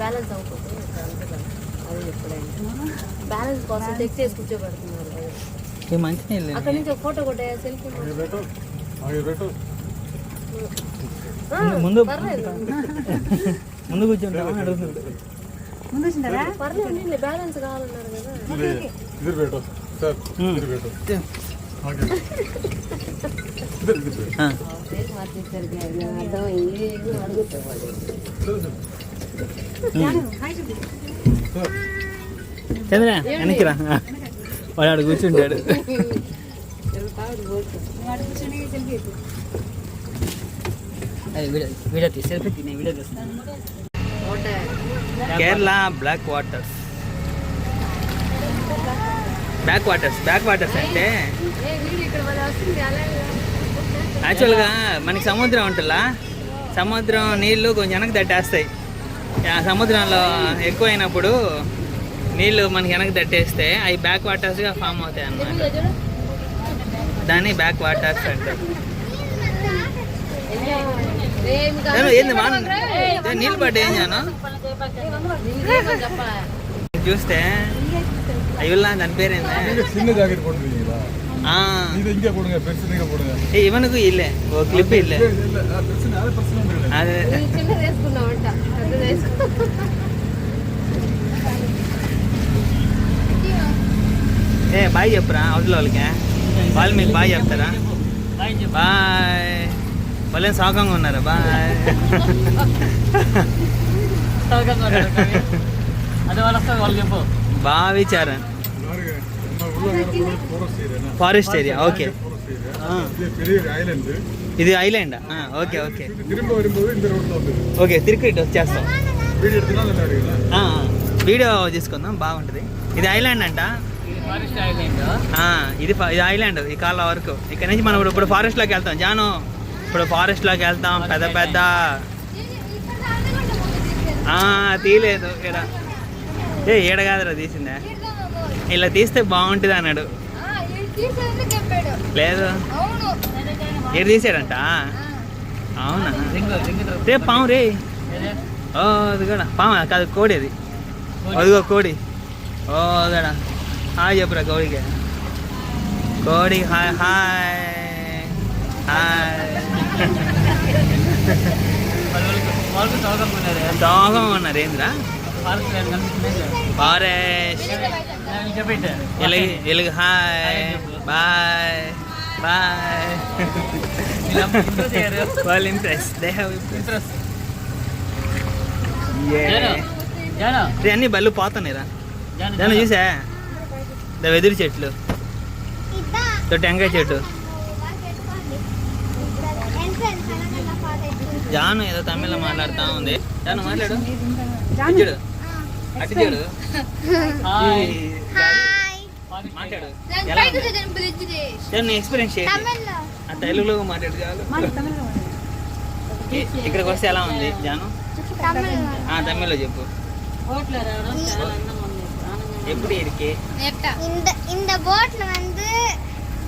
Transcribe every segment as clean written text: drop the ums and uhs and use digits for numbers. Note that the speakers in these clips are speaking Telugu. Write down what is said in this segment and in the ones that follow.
బ్యాలెన్స్ అవ్వకపోతే అది ఎప్పుడైనా బ్యాలెన్స్ కోసం చెక్ చేసి కూర్చోబెడుతున్నారు. మంచి అక్కడ నుంచి ఒక ఫోటో కొట్టే సెల్ఫీ ముందు ముందు కూర్చుంటామని అడుగుతుంది. పర్లేదు బ్యాలెన్స్ కావాలన్నారు కదా. చంద్ర వెనక్కిరా, వాడు ఆడు కూర్చుంటాడు. వీడియో తీసి వీడియో తీస్తాను. Kerala black waters. Back waters అంటే యాక్చువల్గా మనకి సముద్రం ఉంటుందా, సముద్రం నీళ్ళు కొంచెం వెనక్కి తట్టేస్తాయి. ఆ సముద్రంలో ఎక్కువైనప్పుడు నీళ్ళు మనకి వెనక్కి తట్టేస్తే అవి బ్యాక్ వాటర్స్గా ఫామ్ అవుతాయి అన్నమాట. దాన్ని బ్యాక్ వాటర్స్ అంటారు. ఏంది మా నీళ్ళు పడ్డా ఏం చేయను చూస్తే అయ్యుల్లా దాని పేరేందా ఇవనుకు ఇల్లే ఓ క్లిప్ ఇల్లే అదే ఏ బాయ్ చెప్పురా అవతల వాళ్ళకి, వాళ్ళు మీకు బాయ్ చెప్తారా? బాయ్. వాళ్ళే సౌకంగా ఉన్నారా? బాయ్. బాగా విచారా ఫారెస్ట్ ఏరియా. ఓకే, ఇది ఐలాండ్. ఓకే ఓకే ఓకే తిరిగి వచ్చేస్తాం, వీడియో తీసుకుందాం, బాగుంటుంది. ఇది ఐలాండ్ అంట, ఇది ఐలాండ్ ఈ కాళ్ళ వరకు. ఇక్కడ నుంచి మనం ఇప్పుడు ఫారెస్ట్లోకి వెళ్తాం జాను, ఇప్పుడు ఫారెస్ట్లోకి వెళ్తాం. పెద్ద పెద్ద తీయలేదు ఈడ. ఈడ కాదురా తీసిందా, ఇలా తీస్తే బాగుంటుంది అన్నాడు. లేదు ఏడు తీసాడంట. అవునా? రే పాము రే, ఓ అది కూడా పాము కాదు, కోడి అది. అదిగో కోడి. ఓ అదడా హాయ్ చెప్పురా కోడికి. కోడి హాయ్ హాయ్ హాయ్. దోహం ఉన్నారు ఏంద్రా? ఫారెస్ట్ ఎలుగు హాయ్ బాయ్ బాయ్. వాళ్ళు ఇంప్రెస్, దే హ్యావ్ ఇంప్రెస్. అన్ని బళ్ళు పోతున్నాయిరా జాను, చూసా వెదురు చెట్లు, టెంకాయ చెట్టు. జాను ఏదో తమిళ్లో మాట్లాడుతూ ఉంది. జాను మాట్లాడు, చూడు అటు చూడు మాట్లాడు. ఎక్స్పీరియన్స్ చేయండి, తెలుగులో మాట్లాడు చాలు. ఇక్కడికి వస్తే ఎలా ఉంది జాను? తమిళ్లో చెప్పు. எப்படி இருக்கு? இந்த போட்ல வந்து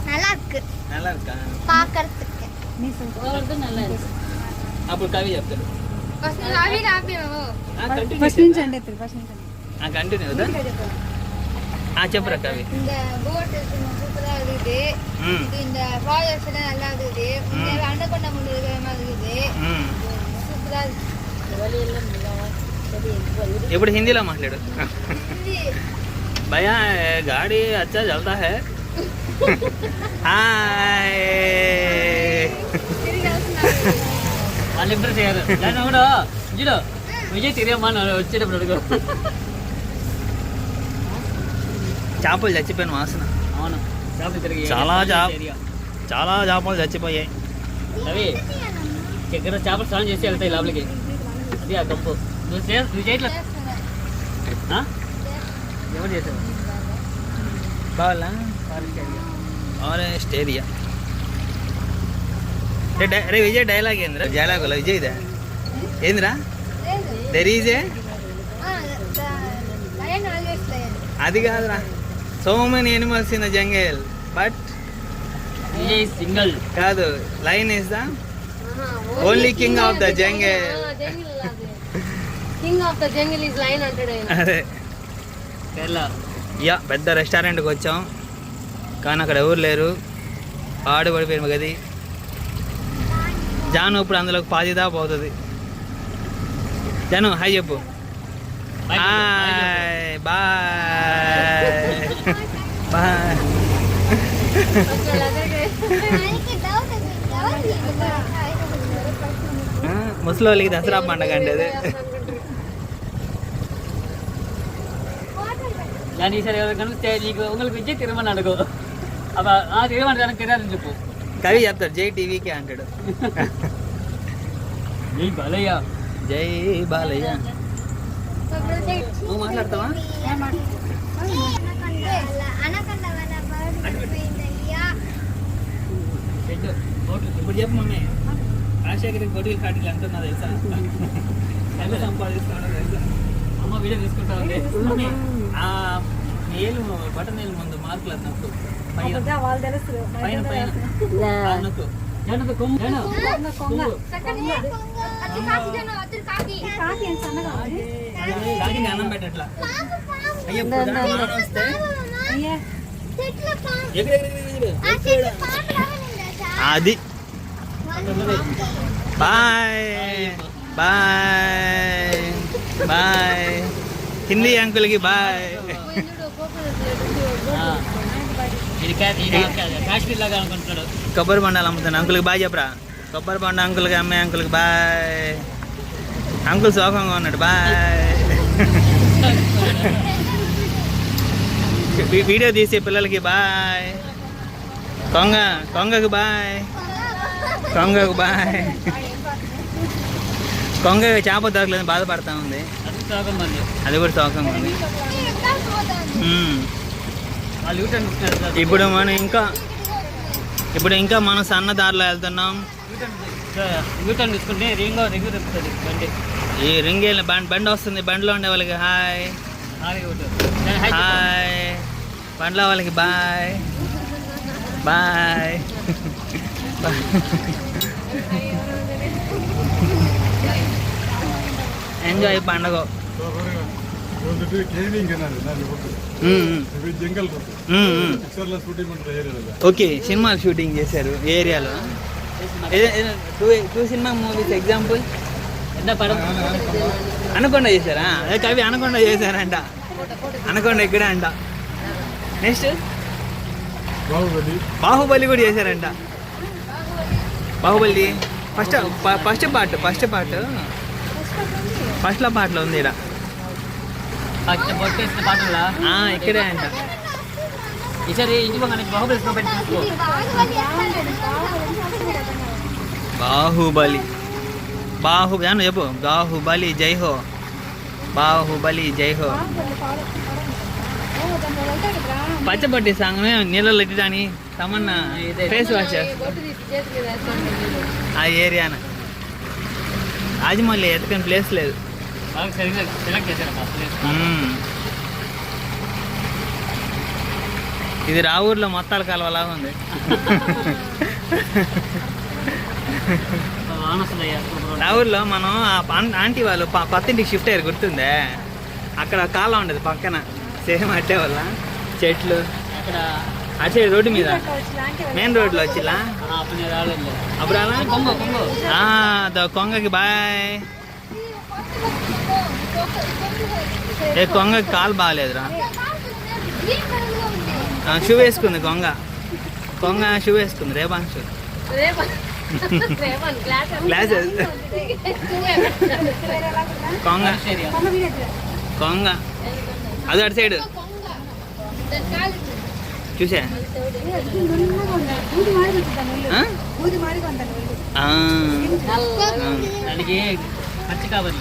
நல்லா இருக்கு. நல்லா இருக்கா பார்க்கிறதுக்கு? நீ சொல்றது நல்லா இருக்கு. అప్పుడు కవి చెప్తాడు. ఫస్ట్ నుంచి అంటే ఫస్ట్ నుంచి కంటిన్యూ అవుదా? చెప్పురా కవి. இந்த போட் சூப்பரா இருக்குது. இந்த ப்ராஜெக்ட்ஸ் எல்லாம் நல்லா இருக்குது. இந்த அண்டகொண்ட முழுகிற மாதிரி இருக்குது. சூப்பரா இருக்கு. ఇప్పుడు హిందీలో మాట్లాడు. भैया गाड़ी अच्छा चलता है. हाय వాళ్ళు ఇంప్రెస్ అయ్యారు. దాన్ని కూడా చూడు విజయ్ తిరిగమ్మా వచ్చేటప్పుడు అడుగు. చేపలు చచ్చిపోయిన వాసన. అవును, చేపలు తిరిగి చాలా చేపలు చచ్చిపోయాయి. అవి దగ్గర చేపలు స్నానం చేసి వెళ్తాయి లోపలికి. అది ఆ గంపు నువ్వు చేయట్లా? ఎవరు చేశారు? బావాలా ఫారెస్ట్ ఏరియా. రే విజయ్ డైలాగ్ ఏందిరా? డైలాగులా విజయ్దా ఏందిరా? దెర్ ఈజ్ ఏ అది కాదురా, so many animals in the jungle but single కాదు. Lion is the only king of the jungle. King of the jungle is lion అంటాడు ఆయన. అదే కేరళ యా పెద్ద రెస్టారెంట్కి వచ్చాం కానీ అక్కడ ఎవరు లేరు. పాడు పడిపోయిన గది. జాను ఇప్పుడు అందులోకి పాదిదా పోతుంది. జాను హాయ్ చెప్పు. Hi bye bye. ముసలి వాళ్ళకి దసరా పండగ అంటే అది. நான் ஈஸியாக கணக்கு நீங்க உங்களுக்கு விஜய் திருமணம் நடக்கும் அப்போ திருமணம் எனக்கு தெரியாதுன்னு చెప్పు. కవి చెప్తాడు జై టీవీకే అంటాడు. జై బాలయ్య జై బాలయ్య. నువ్వు మాట్లాడతావా? ఇప్పుడు చెప్పు మమ్మీ. రాజశేఖర్ గొడ్డలి కాటికి ఎంత ఉన్నదో తెలుసా? ఎంత సంపాదిస్తాడో తెలుసా? అమ్మ వీడియో తీసుకుంటా ఉంది. ఆ ఏళ్ళు బటన్ ఏళ్ళు ముందు మార్కులు అది నొక్కు. పైన పైన పైన అది నొక్కు. జనత కొమ్ము జన కాకి అన్నం పెట్టట్లా. అయ్యో వస్తే అది. Bye bye bye. హిందీ అంకుల్కి బాయ్. ఇది ఫ్యాక్టరీ లాగా అనుకుంటున్నాడు. కొబ్బరి బొండాలు అమ్ముతాను. అంకుల్కి బాయ్ చెప్పరా. కొబ్బరి బొండ అంకుల్కి అమ్మాయి అంకుల్కి బాయ్. అంకుల్ శోకంగా ఉన్నాడు. బాయ్. వీడియో తీసే పిల్లలకి బాయ్. కొంగకు బాయ్. కొంగకు బాయ్. కొంగ చేప దొరకలేదు బాధపడతా ఉంది. అది శోకం మంది. అది కూడా శోకంగా ఉంది. వాళ్ళు యూటర్న్ ఇప్పుడు మనం సన్నదారిలో వెళ్తున్నాం. యూటర్న్ తీసుకుంటే రింగ్ తిప్పుతుంది బండి. ఈ రింగ్ బండి వస్తుంది. బండిలో ఉండే వాళ్ళకి హాయ్ హాయ్. బండిలో వాళ్ళకి బాయ్ బాయ్. ఎంజాయ్ పండగ. ఓకే సినిమాలు షూటింగ్ చేశారు ఏరియాలో. టూ సినిమా మూవీస్ ఎగ్జాంపుల్ ఎంత పడం అనకొండ చేశారా? అదే కవి అనకొండ చేశారంట. అనకొండ ఇక్కడే అంట. నెక్స్ట్ బాహుబలి కూడా చేశారంట. బాహుబలి ఫస్ట్ పార్ట్లో ఉంది ఇక్కడ. బొట్టేసిన పాటలా ఇక్కడే అంట. ఈసారి ఇంటి పక్కన బాహుబలి పెట్టి తీసుకో. బాహుబలి చెప్పు. బాహుబలి జై హో. బాహుబలి జై హో. పచ్చబట్టి సాంగ్ నీళ్ళలో ఎట్టడాని తమన్నా ఫేస్ వాష్ ఆ ఏరియాన రాజమౌళి ఎత్తుకుని ప్లేస్ లేదు. ఇది రావూర్లో మొత్తాల కాలువలాగా ఉంది. రావూర్లో మనం ఆంటీ వాళ్ళు పత్తింటికి షిఫ్ట్ అయ్యారు గుర్తుందే. అక్కడ కాలం ఉండేది పక్కన సేమ్ అట్టే వల్ల చెట్లు అటు సైడ్ రోడ్డు మీద మెయిన్ రోడ్లో వచ్చిలా అప్పుడు అలా కొంగకి బాయ్. కొంగకి కాలు బాగాలేదురా. షూ వేసుకుంది కొంగ షూ వేసుకుంది. Ray Ban shoe glasses. కొంగ అది అటు సైడ్ చూసా. దానికి ఖర్చు కావాలి.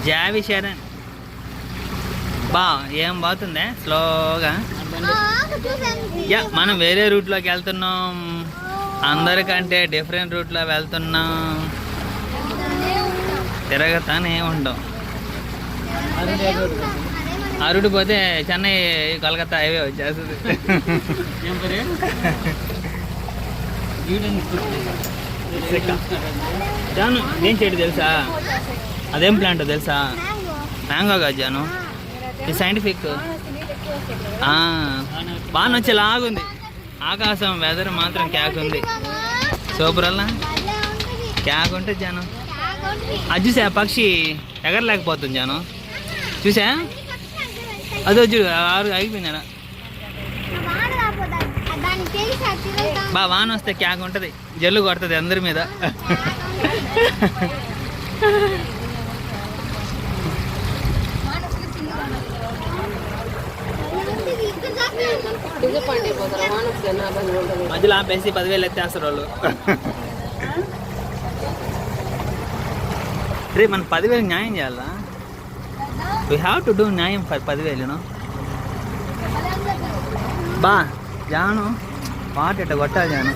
జావి శరణ్ బా ఏం బాగుందే స్లోగా. మనం వేరే రూట్లోకి వెళ్తున్నాం. అందరికంటే డిఫరెంట్ రూట్లో వెళ్తున్నాం. తిరగతానే ఉంటాం. అరుడు పోతే చెన్నై కలకత్తా హైవే వచ్చేస్తుంది. జాను ఏం చేయడు తెలుసా? అదేం ప్లాంట్ తెలుసా? మ్యాంగో కాదు జాను, ఇది సైంటిఫిక్. బాగా వచ్చేలాగుంది. ఆకాశం వెదర్ మాత్రం క్యాక్ ఉంది. సూపర్ అలా క్యాక్ ఉంటుంది జాను. అది చూసా పక్షి ఎగరలేకపోతుంది జాను, చూసా? అదో చూడు ఆగిపోయిందా. బా వాన వస్తే క్యాక్ ఉంటుంది, జల్లు కొడుతుంది అందరి మీద. మధ్యలో ఆపేసి 10,000 ఎత్తేస్తారు వాళ్ళు. రే మన 10,000 న్యాయం చేయాలా? వీ హ్యావ్ టు డూ న్యాయం ఫర్ 10,000. బా జాను వాటర్ ఎట్ట కొట్టాలి జాను.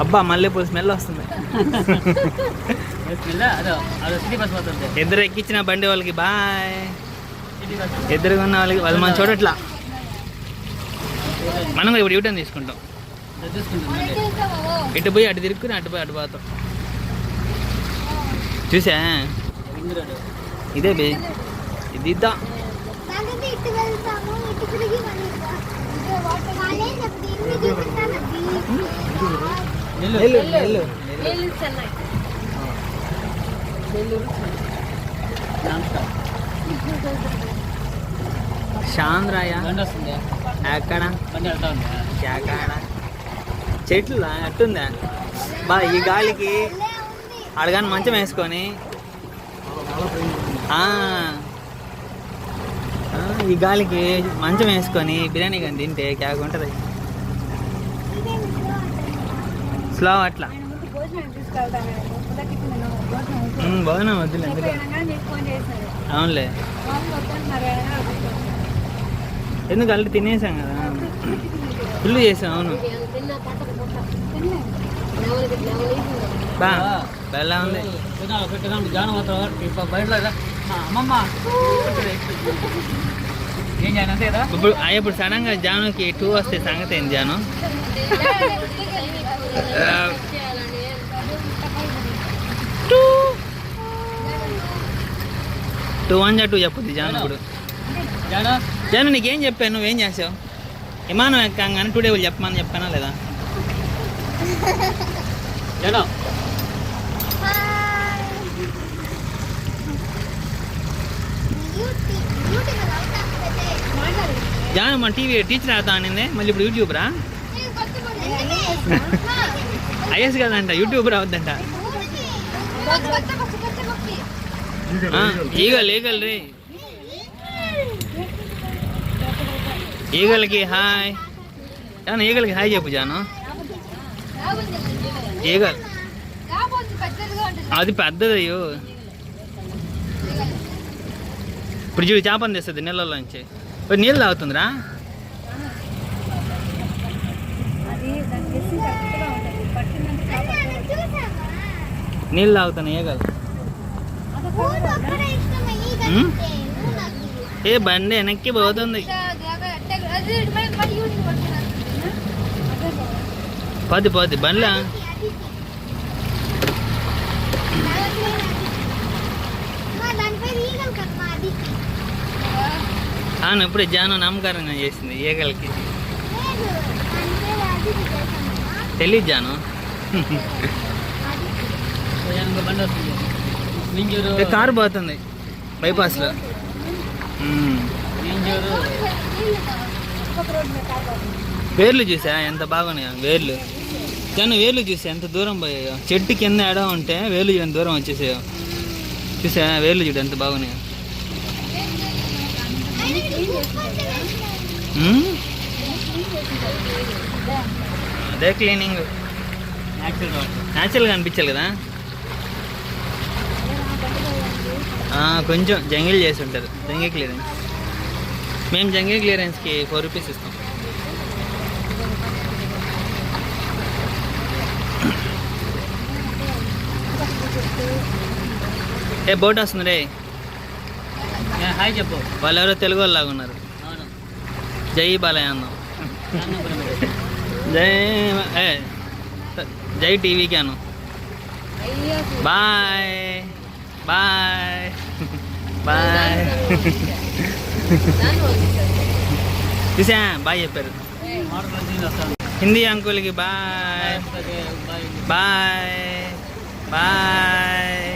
అబ్బా మల్లెపూల స్మెల్ వస్తుంది. ఇద్దరు ఎక్కించిన బండి వాళ్ళకి బాయ్. ఇద్దరు ఉన్న వాళ్ళకి వాళ్ళు మనం చూడట్లా. మనం కూడా ఇప్పుడు యూటర్న్ తీసుకుంటాం. ఇటు పోయి అటు తిరుక్కుని అటు పోయి అటు పోతాం. చూసా ఇదే బే ఇది ఇద్దా. శాంద్రాయ ఎక్కడ చెట్లు అట్టుందా బా. ఈ గాలికి అడగాని మంచం వేసుకొని ఈ గాలికి మంచం వేసుకొని బిర్యానీ కానీ తింటే క్యాక్ ఉంటుంది. స్లో అట్లా భోజనం వద్దులే ఎందుకు. అవునులే ఎందుకు అల్లి తినేసాం కదా, ఫుల్ చేసాం. అవును బా బెల్లా ఉంది. ఇప్పుడు సడన్ గా జానుకి 2 వస్తే సంగతి ఏంది జాను? 2 1 2 చెప్పొద్దు జాను. ఇప్పుడు జాను నీకేం చెప్పాను, నువ్వేం చేసావు? విమానం ఎక్కంగానే 2 డేవులు చెప్పమని చెప్పానా లేదా? జాను మన టీవీ టీచర్ అవుతా అనింది, మళ్ళీ ఇప్పుడు యూట్యూబ్ రా. ఐఎస్ కదంట, యూట్యూబ్ రావద్దంట. ఈగల్ ఈగల్ రే, ఈగలకి హాయ్ జాను. ఈగలకి హాయ్ చెప్పు జాను. ఈగల్ అది పెద్దది. అయ్యో ఇప్పుడు చూడు చేపని తెస్తుంది నీళ్ళలో నుంచి. నీళ్ళు తాగుతుందిరా. నీళ్ళు తాగుతాను ఈగలు. ఏ బండి వెనక్కి పోతుంది. పోద్ది బండ్లా. అవును ఇప్పుడు జాను నామకరణం చేసింది ఈగలకి. తెలీదు జాను. కారు పోతుంది బైపాస్లో. వేర్లు చూసా ఎంత బాగున్నాయో వేర్లు. జాను వేర్లు చూసా ఎంత దూరం పోయాయో. చెట్టు కింద ఎడ ఉంటే వేర్లు చూడండి దూరం వచ్చేసాయో. చూసా వేర్లు చూడు ఎంత బాగున్నాయో. అదే క్లీనింగ్ న్యాచురల్గా అనిపించాలి కదా. కొంచెం జంగిల్ చేసి ఉంటారు. Jungle clearance. మేము జంగిల్ క్లియరెన్స్కి 4 రూపీస్ ఇస్తాం. ఏ బోట్ వస్తుంది రే. హాయ్ చెప్పు. వాళ్ళు ఎవరో తెలుగు వాళ్ళలాగా ఉన్నారు. జై బాలయ్య అన్నాం. జై టీవీకి అను. అయ్యో బాయ్ బాయ్ బాయ్. చూసా బాయ్ చెప్పారు. హిందీ అంకుల్కి bye bye bye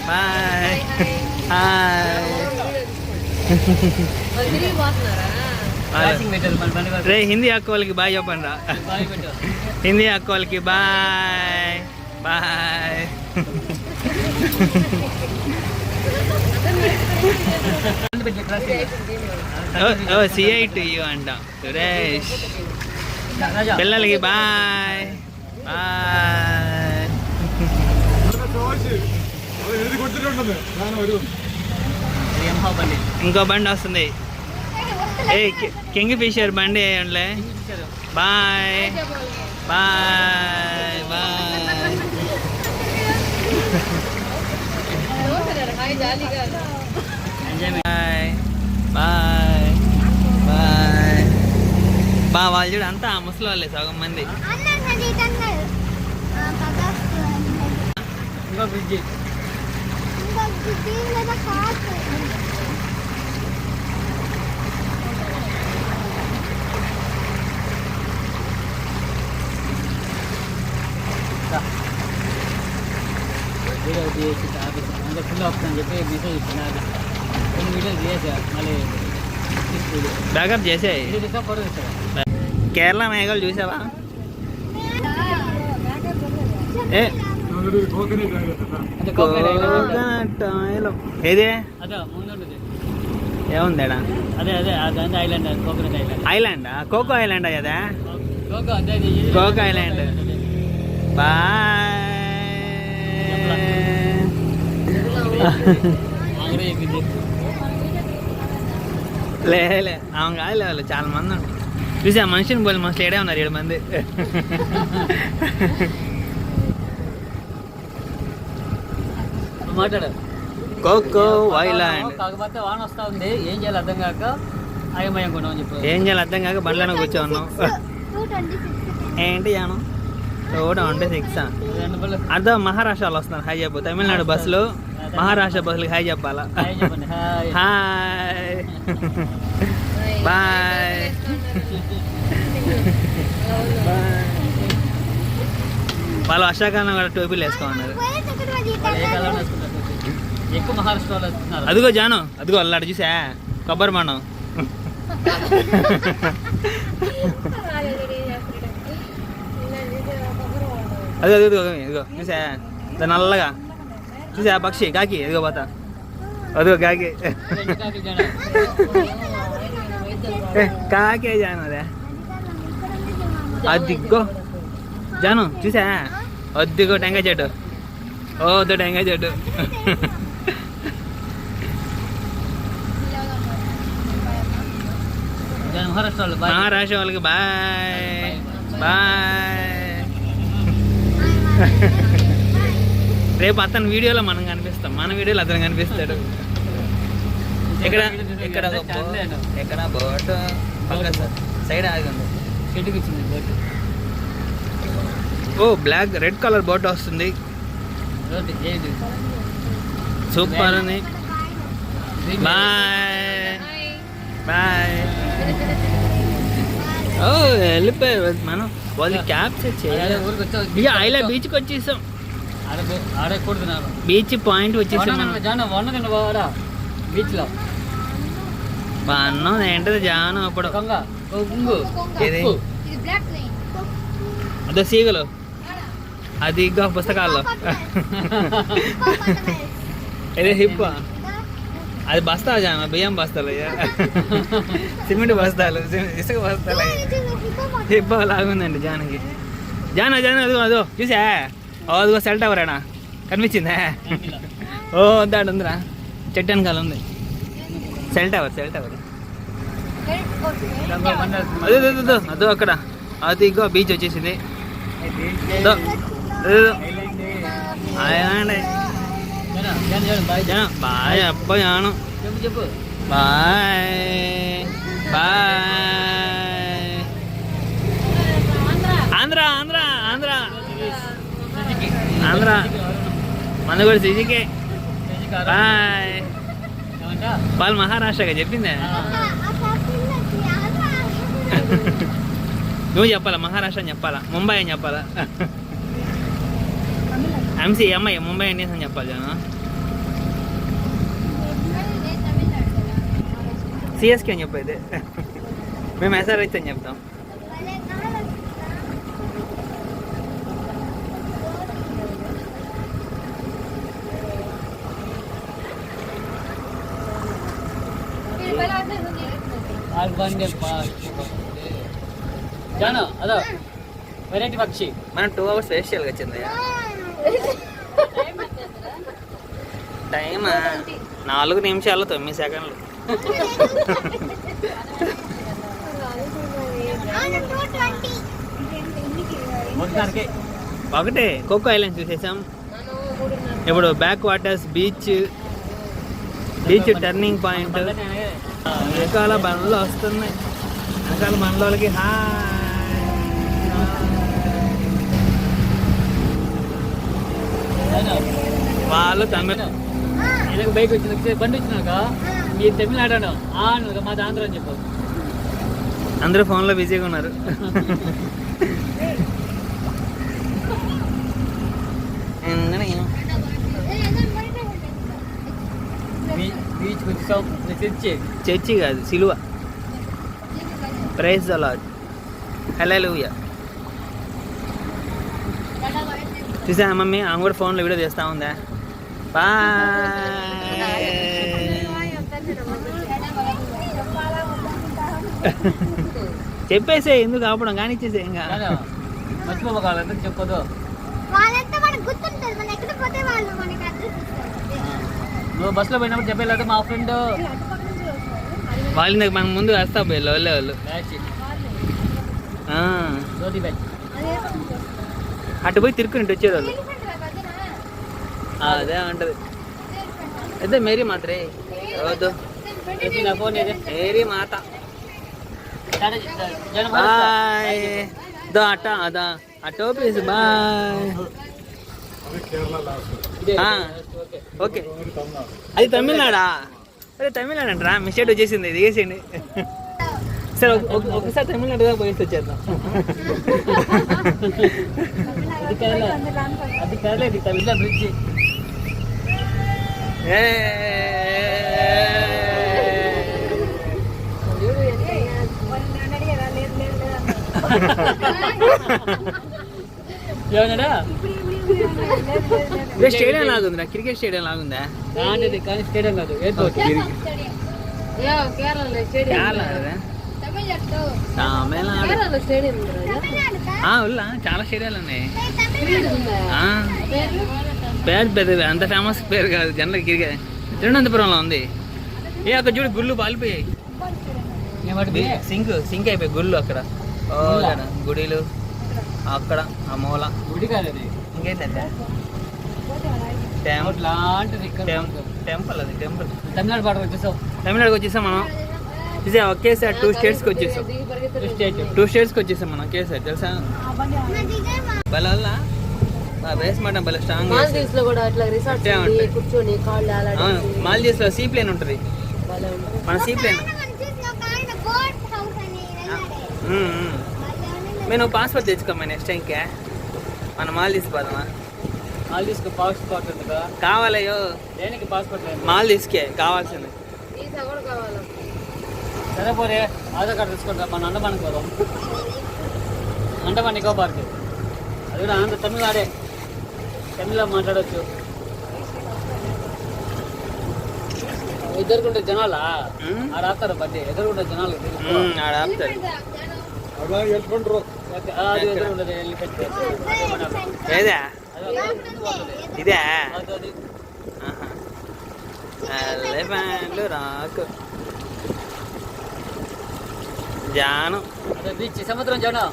bye hi. తిరిగి పోతున్నారా? రే హిందీ అక్క వాళ్ళకి బాయ్ చెప్పండి రా. హిందీ అక్క వాళ్ళకి బాయ్ బాయ్. సిఐ టు యూ అంట సురేష్. పిల్లలకి బాయ్ బాయ్. ఇంకో బండి వస్తుంది. ఏ కింగ్ ఫిషర్ బండి వేయండిలే. Bye bye bye. హాయ్ జాలీగా బాయ్ బాయ్ బాయ్. బా వాళ్ళు చూడు అంతా ముసలి వాళ్ళే సగం మంది. ఇంకో బ్రిడ్జి వీడియో చేసి ఆఫీస్ అంటే ఫుల్ వస్తుందని చెప్పి మెసేజ్ ఇచ్చిన కొన్ని వీడియోలు చేసా మళ్ళీ బ్యాకప్ చేసే. ఫోటో ఇస్తాను. కేరళ మేఘాలు చూసావా? ఏ అంటే కోకోనట్ ఆయిల్ ఏదే అదే ముందు ఉంటుంది. ఏముందేడా? అదే అదే అదే ఐలాండ్ కోకోనట్ ఐలాండ్. ఐలాండా? కోకో ఐలాండ్ అయ్యదా? కోకో అదే కోకో ఐలాండ్. బాయ్. లే అవును కాదులే వాళ్ళు చాలా మంది ఉంటారు. చూసా మనిషిని పోలి మనుషులు ఏడే ఉన్నారు 7 మంది. మాట్లాడు. Coco island. కాకపోతే వాన వస్తా ఉంది, ఏం చేయాలి అర్థం కాక అయమయం కొన్నామని చెప్పి. ఏం చేయాలి అర్థం కాక బండ్లను కూర్చో ఉన్నాం. ఏంటి యాను 226 అర్థం. మహారాష్ట్రలో వస్తున్నారు హాయ్ చెప్పు. తమిళనాడు బస్సులు మహారాష్ట్ర బస్సులకి హాయ్ చెప్పాలా? హాయ్ చెప్పండి. Hi hi bye. వాళ్ళు వర్షాకాలం కూడా టోపీలు వేసుకోమన్నారు. వాళ్ళు ఏ కాలంలో వేసుకుంటారు? ఎక్కువ మహారాష్ట్ర వాళ్ళు వస్తున్నారు. అదిగో జాను అదిగో అల్లాడు చూసా కొబ్బరి మనం. అదిగో అదిగో ఇదిగో చూసా నల్లగా చూసా పక్షి కాకి ఎదిగో పోతా. అదిగో కాకి కాకే జాను అదే. అదిగో జాను చూసా అదిగో టెంకాయ చెట్టు. ఓ టెంకాయ చెట్టు. మహారాష్ట్ర వాళ్ళు బాయ్. మహారాష్ట్ర వాళ్ళకి బాయ్ బాయ్. రేపు అతని వీడియోలో మనం కనిపిస్తాం, మన వీడియోలో అతను కనిపిస్తాడు. ఇక్కడ ఇక్కడ ఎక్కడ బోట్ పక్క సైడ్ ఆగింది. చెట్టుకి ఇచ్చింది బోట్. ఓ బ్లాక్ రెడ్ కలర్ బోట్ వస్తుంది. సూపర్ ఉంది. Bye bye. ఓ వెళ్ళిపోయారు మనం. వాళ్ళు క్యాప్చర్ చేయాలి. ఐలా బీచ్కి వచ్చేసాం. ఆడకూడదు బీచ్ పాయింట్ వచ్చేసాం. బీచ్ లో అన్నం ఏంటది జాను అప్పుడు ఏది అదో సీగలు అది ఇంకా పుస్తకాల్లో. ఏదే హిప్ అది బస్తా జాను బియ్యం బస్తాలు సిమెంట్ బస్తాలు ఇసుక బస్తాలు హిప్ లాగుందండి జానకి. జాను అదో అదో చూసా అదిగో సెల్ టవర్ ఏనా కనిపించిందా? ఓ దాడు ఉందిరా చెట్టు వెనకాల ఉంది సెల్ టవర్. అదో అక్కడ అది ఇంకో బీచ్ వచ్చేసింది. బాయ్ అబ్బా జాను చెప్పు. Bye bye. ఆంధ్ర ఆంధ్ర ఆంధ్ర ఆంధ్ర మన కూడా సిజికే కేజీ కారం బాయ్. ఏమంట వాళ్ళు మహారాష్ట్రగా చెప్పిందే. నువ్వు చెప్పాలా మహారాష్ట్ర అని చెప్పాలా, ముంబై అని చెప్పాలా? ఎంసీ అమ్మాయి ముంబై ఇండియన్స్ అని చెప్పాలి జనం. సిఎస్కే అని చెప్పైతే మేము ఎస్ఆర్హెచ్ అని చెప్తాం. జాను అదో వెరైటీ పక్షి. మనం 2 hours వేస్ట్ చేయాలి వచ్చింది. టైమ్ 4 నిమిషాలు 9 సెకండ్లు. మొత్తానికి ఒకటే కోకో ఐలాండ్ చూసేసాం. ఇప్పుడు backwaters, beach turning point. వెనకాల బండ్లు వస్తున్నాయి. వెనకాల బండ్లకి వాళ్ళు తమిళ. எனக்கு బైక్ వచ్చింది బండి వచ్చినాక మీరు తమిళనాడు మాది ఆంధ్ర అని చెప్పు. అందరూ ఫోన్లో బిజీగా ఉన్నారు. బీచ్ వచ్చాం చర్చి కాదు, సిలువ. ప్రైజ్ ద లార్డ్, హల్లెలూయా. చూసా మమ్మీ, ఆమె కూడా ఫోన్లో వీడియో చేస్తా ఉందా. బాయ్. చెప్పేసే, ఎందుకు ఆపడం, కానీ ఇచ్చేసే. ఇంకా మర్చిపోకాలి చెప్పదు. నువ్వు బస్సులో పోయినప్పుడు చెప్పలేదు మా ఫ్రెండ్ వాళ్ళు మన ముందు వేస్తా పోయి వెళ్ళే వాళ్ళు. అటు పోయి తిరుక్కుని వచ్చేవాళ్ళు. అదే ఉంటది. అయితే మేరీ మాత్రే వద్దు, మేరీ మాత. బాయ్. అదా అటో ప్లీజ్. బాయ్. ఓకే, అది తమిళనాడా? అరే తమిళనాడు అంటారా, మిస్టేక్ వచ్చేసింది, ఇది వేసేయండి. సరే ఒకసారి తమిళనాడు దాకా పోయేసి వచ్చేద్దాం. అది కాలేదు తమిళ బ్రిడ్జి. ఏమన్నాడా? స్టేడియం లాగుందా, క్రికెట్ స్టేడియం లాగుందా? కానీ స్టేడియం కాదు, ఎయిర్పోర్ట్. ఉల్లా చాలా స్టేడియాలు ఉన్నాయి. పేరు పెద్దది, అంత ఫేమస్ పేరు కాదు జనరల్. క్రికెట్ తిరువనంతపురంలో ఉంది. అక్కడ చూడు గుళ్ళు పాలిపోయాయి. సింక్ అయిపోయి గుళ్ళు అక్కడ. గుడిలు అక్కడ ఆ మూల. గుడి కాదు, ఇంకేంటంటే టెంపుల్. అది టెంపుల్. తమిళనాడు పాటకు వచ్చేసాం. తమిళనాడుకి వచ్చేసాం మనం. ఒకేసారి 2 స్టేట్స్కి వచ్చేసాం. 2 స్టేట్స్కి వచ్చేసాం మనం ఒకేసారి, తెలుసా? భలే వల్ల వేసమాట భలే స్ట్రాంగ్. మాల్దీవ్స్ లో సీ ప్లేన్ ఉంటుంది. మన సీ ప్లేన్. నేను పాస్పోర్ట్ తెచ్చుకోమ్మా నెక్స్ట్ టైంకే. మన మాల్దీవ్స్ పోదామా? మాల్దీవ్స్ పాస్పోర్ట్ ఉంది కదా, కావాలయ్యో. దేనికి పాస్పోర్ట్? మాల్దీవ్స్కే కావాల్సింది. సరే పోరే, ఆధార్ కార్డు తీసుకుంటా. మన అండమానికి పోదాం. అండమాన్ నికో పార్క్. అది కూడా ఆంధ్ర తమిళనాడే, తమిళలో మాట్లాడవచ్చు. ఎదురుకుంటే జనాలా ఆడ ఆపుతారు బండి. ఎదురుకుంటే జనాలు ఆడ ఆపుతారు. ఏదా ఇదే ఎలిఫెంట్లు రాకు జాను. బీచ్ సముద్రం జాను.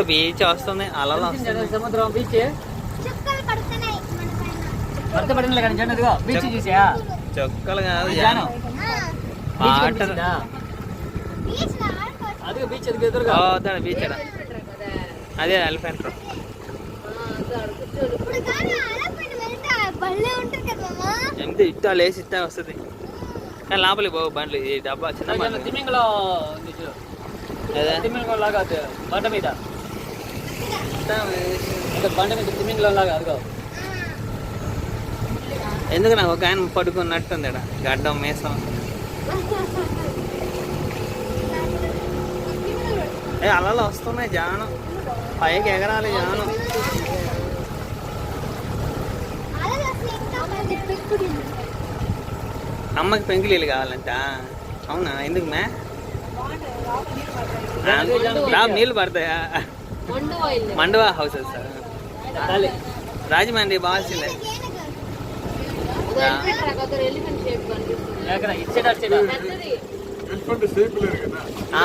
బీచ్ వస్తుంది, అలలు వస్తుంది. సముద్రం బీచ్ పడతపడిన కానీ జాను. బీచ్ చూసా? చొక్కలు కాదు జాను, వాటర్. అదే బీచ్ ఎదురుగా బీచ్ అదే ఎలిఫెంట్. భలే ఉంటుంది కదా మామ. ఎంత ఇట్టా లేసి ఇట్టా వస్తుంది కానీ లోపలికి పోవు బండ్లు ఈ డబ్బా చిన్న బండ్లు తిమ్మింగలో ఉంది చూడు. అదే తిమ్మింగలో లాగా అది బండ మీద అంటే బండ మీద తిమ్మింగలో లాగా అదిగో. ఎందుకు నాకు ఒక ఆయన పడుకున్నట్టుంది ఇక్కడ గడ్డం మేసం అలలు వస్తున్నాయి జానం పైకి ఎగరాలి జానం అలా అసలు ఇంకా మంది పెక్కుడి. అమ్మకి పెంకులీలు కావాలంట అవునా ఎందుకు మే నీళ్ళు పడతాయా Mandwa houses Rajahmundry బాగాల్సిందే elephant shape కనిపిస్తుంది. ఎక్కడ ఇచ్చేటా పెద్దది ఆ,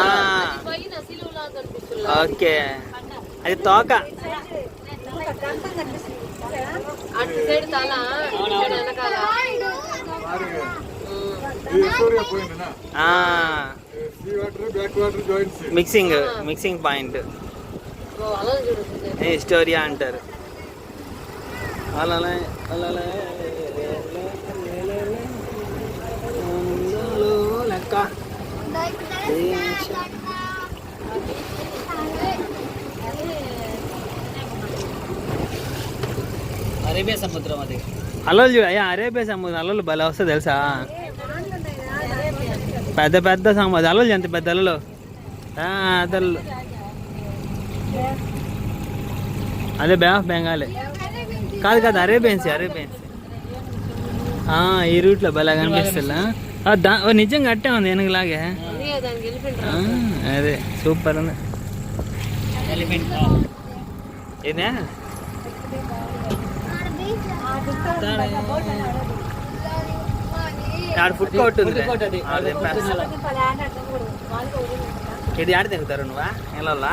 పైన సిలువలా కనిపిస్తుంది. ఓకే అది తోక అటు సైడ్ తల ఇటు సైడ్ వెనకాల. మిక్సింగ్ పాయింట్ అలా చూడుతుంది. హిస్టోరియా అంటారు అలలే అలలే లెక్క అరేబియా సముద్రం అది. అలలు చూడు అయ్యా అరేబియా సముద్రం అలలు భలే వస్తుంది తెలుసా పెద్ద పెద్ద సముద్రం అలలు ఎంత పెద్ద అలలు అదలు అదే బే ఆఫ్ బెంగాలే కాదు కాదు అరేబియన్స్ ఈ రూట్లో భలే కనిపిస్తుందా నిజంగా అట్టే ఉంది వెనకలాగే అదే దానికి ఎలిఫెంట్ అదే సూపర్ ఉంది ఎలిఫెంట్ ఇదే ఆడ ఫుడ్ కోర్ట్ ఉంది ఇది ఆడ తింటారు నువ్వా ఎలా